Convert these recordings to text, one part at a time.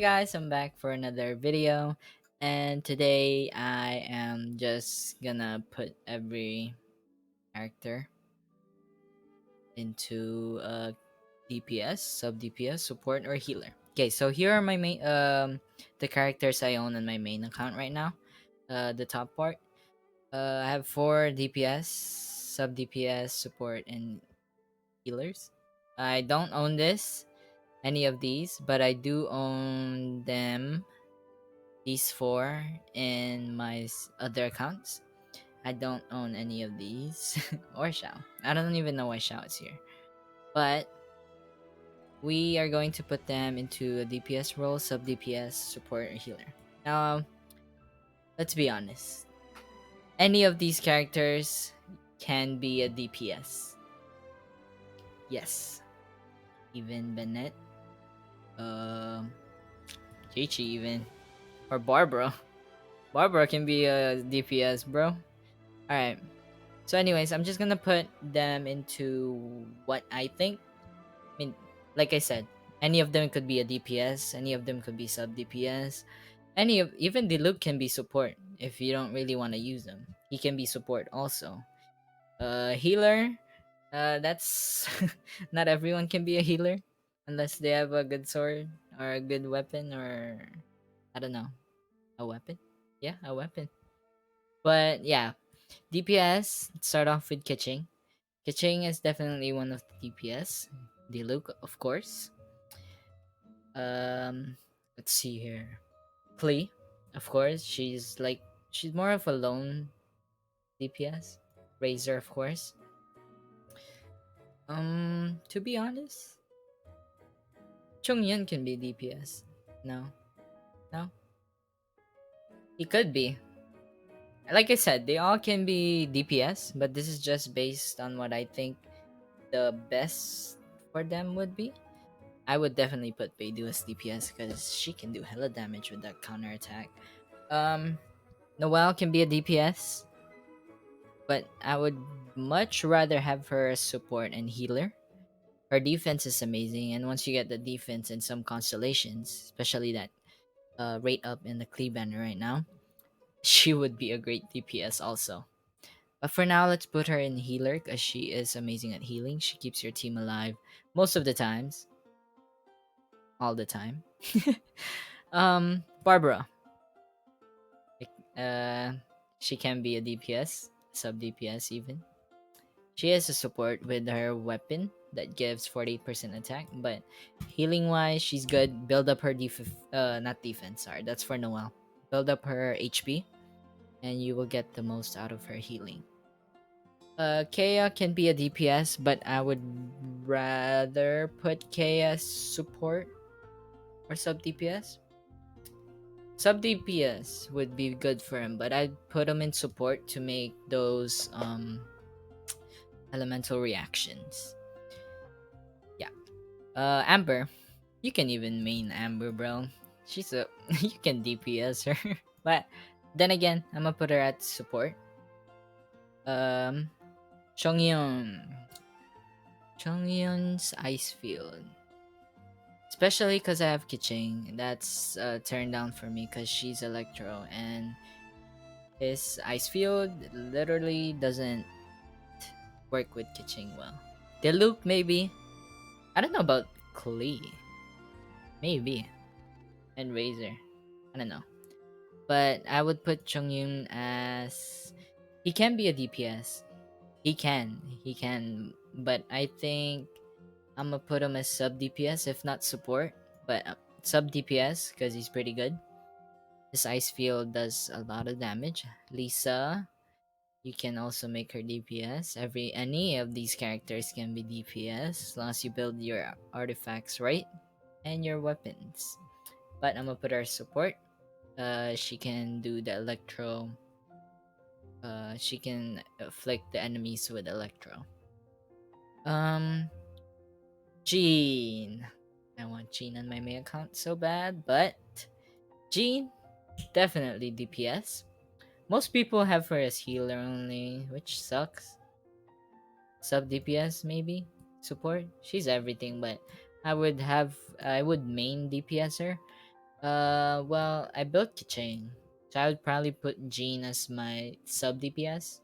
guys, I'm back for another video, and today I am just gonna put every character into DPS, sub DPS, support, or healer. Okay, so here are my main the characters I own on my main account right now. The top part. I have 4 DPS, sub DPS, support, and healers. I don't own any of these, but I do own them, these four, in my other accounts. I don't own any of these or Shao. I don't even know why Shao is here. But we are going to put them into a DPS role, sub DPS, support, or healer. Now, let's be honest. Any of these characters can be a DPS. Yes. Even Bennett, um, Chichi even, or Barbara. Barbara can be a DPS, bro. Alright. So anyways, I'm just gonna put them into what I think. I mean, like I said, any of them could be a DPS, any of them could be sub DPS, even the Luke can be support if you don't really want to use them. He can be support also. Healer, that's not everyone can be a healer unless they have a good sword or a good weapon, or I don't know, a weapon. Yeah, a weapon. But yeah, DPS, start off with Kitching. Kitching is definitely one of the DPS. The Luke, of course. Let's see here. Klee, of course. She's more of a lone DPS. Razor, of course. To be honest, Chongyun can be DPS. No, no, he could be. Like I said, they all can be DPS, but this is just based on what I think the best for them would be. I would definitely put Beidou as DPS because she can do hella damage with that counter attack. Um, Noelle can be a DPS, but I would much rather have her as support and healer. Her defense is amazing, and once you get the defense in some constellations, especially that rate up in the Klee banner right now, she would be a great DPS also. But for now, let's put her in healer because she is amazing at healing. She keeps your team alive most of the times, all the time. Barbara. Uh, she can be a DPS, sub DPS even. She is a support with her weapon that gives 48% attack, but healing wise, she's good. Build up her not defense, sorry, that's for Noelle. Build up her HP, and you will get the most out of her healing. Kea can be a DPS, but I would rather put Kea as support or sub DPS. Sub DPS would be good for him, but I'd put him in support to make those elemental reactions. Yeah. Amber. You can even main Amber, bro. She's a you can DPS her. But then again, I'm gonna put her at support. Um Chongyun. Chongyun's Ice Field. Especially because I have Kiching. That's turned down for me because she's Electro, and his Ice Field literally doesn't work with Kiching well. Diluc, maybe. I don't know about Klee. Maybe. And Razor. I don't know. But I would put Chongyun as... He can be a DPS. He can. He can. But I think I'm gonna put him as sub DPS, if not support. But sub DPS, because he's pretty good. His Ice Field does a lot of damage. Lisa, you can also make her DPS. Any of these characters can be DPS as long as you build your artifacts right and your weapons. But I'm gonna put her support. She can do the electro. She can afflict the enemies with electro. Jean. I want Jean on my main account so bad, but Jean, definitely DPS. Most people have her as healer only, which sucks. Sub DPS maybe? Support? She's everything, but I would main DPS her. Well, I built Kichain, so I would probably put Jean as my sub DPS,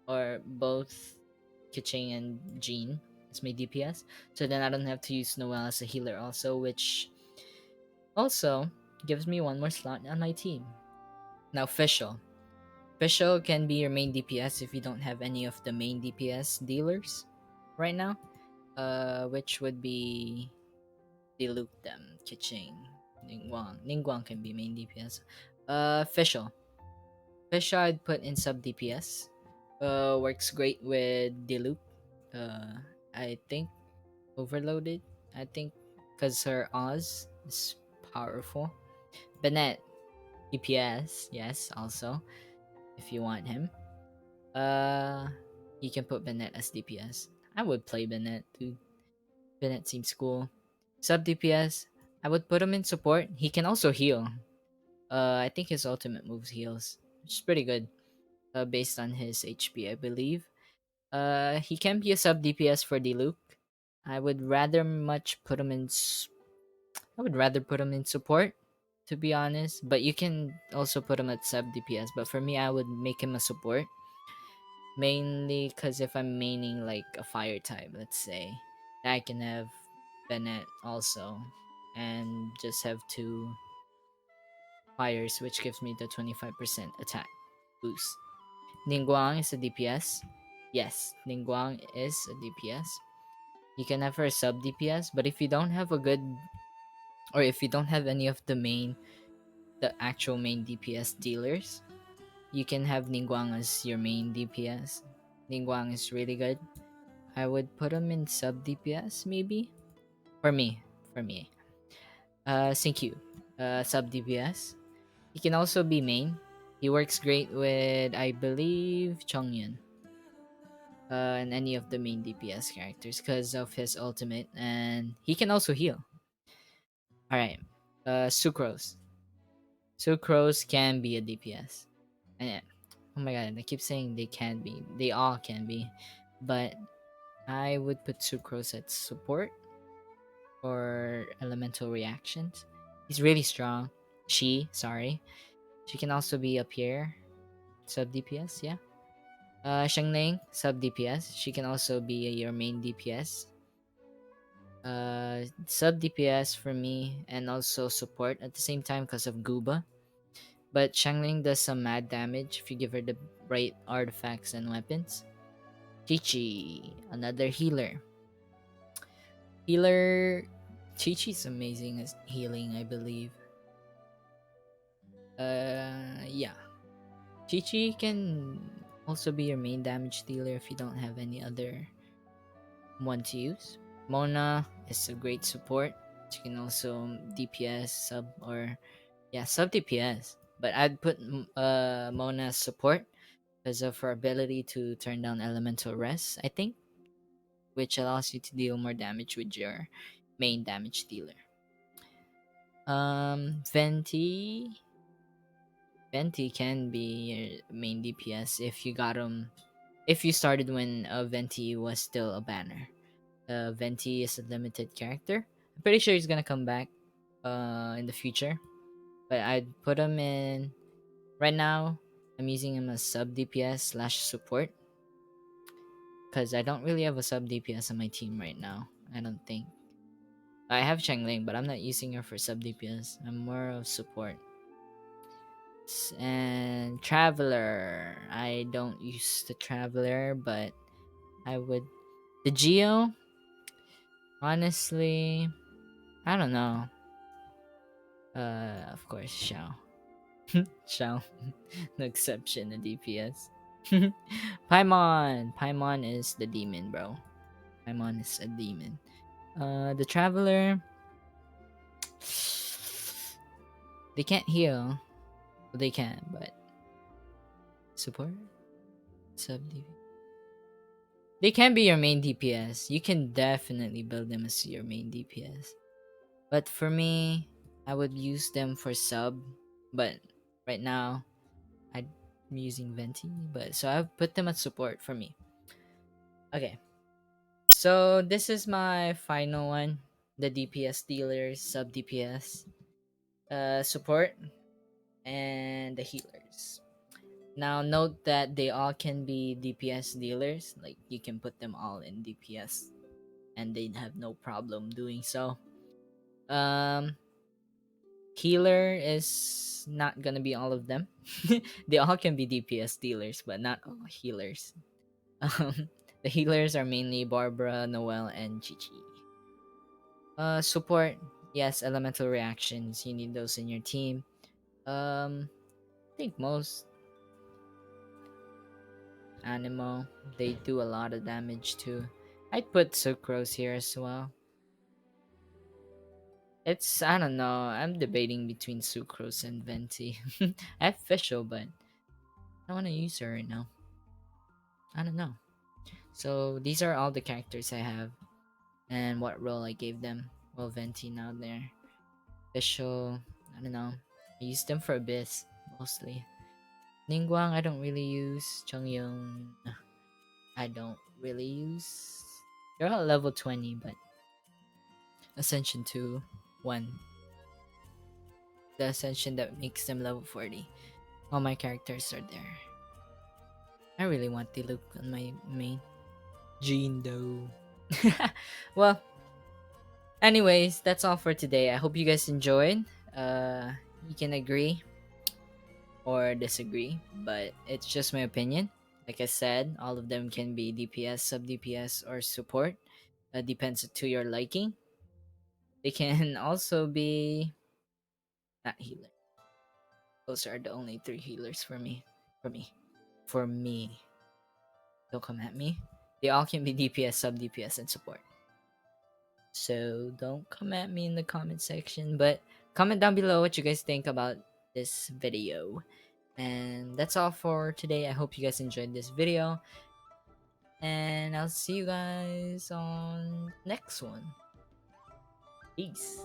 or both Kichain and Jean as my DPS. So then I don't have to use Noelle as a healer also, which also gives me one more slot on my team. Now Fischl. Fischl can be your main DPS if you don't have any of the main DPS dealers right now. Which would be Diluctem, Kiching, Ninghuang. Ninghuang can be main DPS. Fischl. Fischl I'd put in sub DPS. Works great with Diluc. Uh, I think overloaded. I think because her Oz is powerful. Bennett, DPS, yes, also if you want him. Uh, you can put Bennett as DPS. I would play Bennett, dude. Bennett seems cool. Sub DPS, I would put him in support. He can also heal. I think his ultimate moves heals, which is pretty good. Based on his HP, I believe. He can be a sub DPS for Diluc. I would rather much put him in. I would rather put him in support, to be honest. But you can also put him at sub DPS. But for me, I would make him a support. Mainly because if I'm maining like a fire type, let's say, I can have Bennett also, and just have two fires, which gives me the 25% attack boost. Ningguang is a DPS. Yes, Ningguang is a DPS. You can have her sub DPS, but if you don't have a good, or if you don't have any of the actual main DPS dealers, you can have Ningguang as your main DPS. Ningguang is really good. I would put him in sub DPS maybe. For me, for me. Thank you. Sub DPS. He can also be main. He works great with, I believe, Chongyun. And any of the main DPS characters because of his ultimate, and he can also heal. All right. Sucrose. Sucrose can be a DPS. And oh my god, I keep saying they can be. They all can be, but I would put Sucrose at support or elemental reactions. He's really strong. She can also be up here, sub DPS. Yeah. Shengling, sub DPS. She can also be your main DPS. Sub DPS for me, and also support at the same time because of Gooba. But Shangling does some mad damage if you give her the right artifacts and weapons. Chi-Chi, another healer. Healer, Chi-Chi's amazing as healing, I believe. Yeah. Chi-Chi can also be your main damage dealer if you don't have any other one to use. Mona is a great support. She can also DPS sub, or yeah, sub DPS. But I'd put Mona as support because of her ability to turn down elemental rest, I think, which allows you to deal more damage with your main damage dealer. Fenty. Fenty can be your main DPS if you got him. If you started when Venti was still a banner. Venti is a limited character. I'm pretty sure he's gonna come back in the future. But I'd put him in right now. I'm using him as sub DPS slash support because I don't really have a sub DPS on my team right now. I don't think. I have Changling, but I'm not using her for sub DPS. I'm more of support. And Traveler. I don't use the Traveler, but I would. The Geo, honestly, I don't know. Of course, Shao. Shao. No exception to DPS. Paimon. Paimon is the demon, bro. Paimon is a demon. The Traveler. They can't heal. Well, they can, but support? Sub DP. They can be your main DPS. You can definitely build them as your main DPS. But for me, I would use them for sub. But right now, I'm using Venti. But so I've put them at support for me. Okay. So this is my final one. The DPS dealers, sub DPS. support, and the healers. Now note that they all can be DPS dealers. Like you can put them all in DPS, and they'd have no problem doing so. Um, Healer is not gonna be all of them. They all can be DPS dealers, but not all healers. The healers are mainly Barbara, Noel, and Chichi. Support, yes, elemental reactions. You need those in your team. I think most Animo, they do a lot of damage too. I'd put Sucrose here as well. I don't know, I'm debating between Sucrose and Venti. I have Fischl, but I want to use her right now. I don't know. So these are all the characters I have and what role I gave them. Well, Venti now there. Fischl, I don't know. I used them for Abyss, mostly. Ninghuang, I don't really use. Chongyun, I don't really use. They're all level 20, but Ascension 2, 1. The Ascension that makes them level 40. All my characters are there. I really want the look on my main. Gene though. Well, anyways, that's all for today. I hope you guys enjoyed. You can agree or disagree, but it's just my opinion. Like I said, all of them can be DPS, sub DPS, or support. Depends to your liking. They can also be not healer. Those are the only three healers for me. For me. For me. Don't come at me. They all can be DPS, sub DPS, and support. So don't come at me in the comment section, but comment down below what you guys think about this video. And that's all for today. I hope you guys enjoyed this video. And I'll see you guys on next one. Peace.